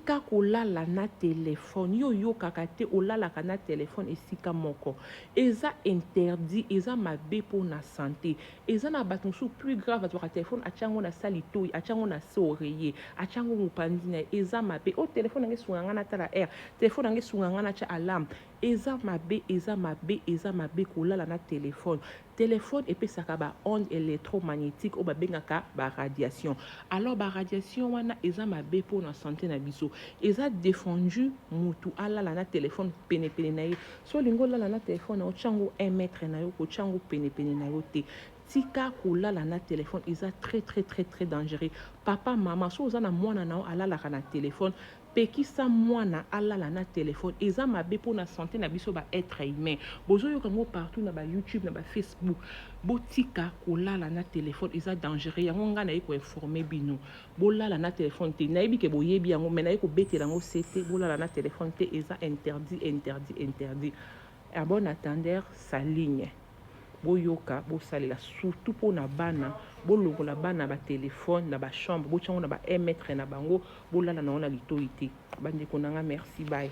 tika kolala na téléphone yo kaka te olalaka na téléphone esika moko eza interdit eza mabe po na santé eza na bato mosusu plus grave azwaka téléphone atiango na sali toyi atiango na se oreiller atiango mopanzi na ye eza mabe o téléphone yango esunga nga na tala air téléphone yango esunga nga na tia alarme eza mabe eza mabe eza mabe kolala na téléphone téléphone epesaka ba onde électromagnétique oyo babengaka baradiation alors baradiation wana eza mabe mpo na santé na biso eza défendu mutu alala na téléphone penepene na ye so olingi olala na téléphone na otiango 1 mètre na yo kotiango penepene na yo te tika kolala na téléphone eza très dangereux papa mama so oza na mwana na yo alalaka na téléphone pekisa mwana alala na téléphone eza mabe mpo na santé na biso ba être humain bozoyoka yango partout na ba YouTube na ba Facebook botika kolala na téléphone eza dangereux yango nga na ye koinforme bino bolala na téléphone te nayebi ke boyebi yango me na ye kobetela yango sete bolala na téléphone te eza interdit à bon attendeur sa ligne boyoka bosalela surtout pour na bana bolongola bana ba téléphone na ba chambre botiango na ba 1 mètre na bango bolala na ona litoyi te bandeko nanga merci bye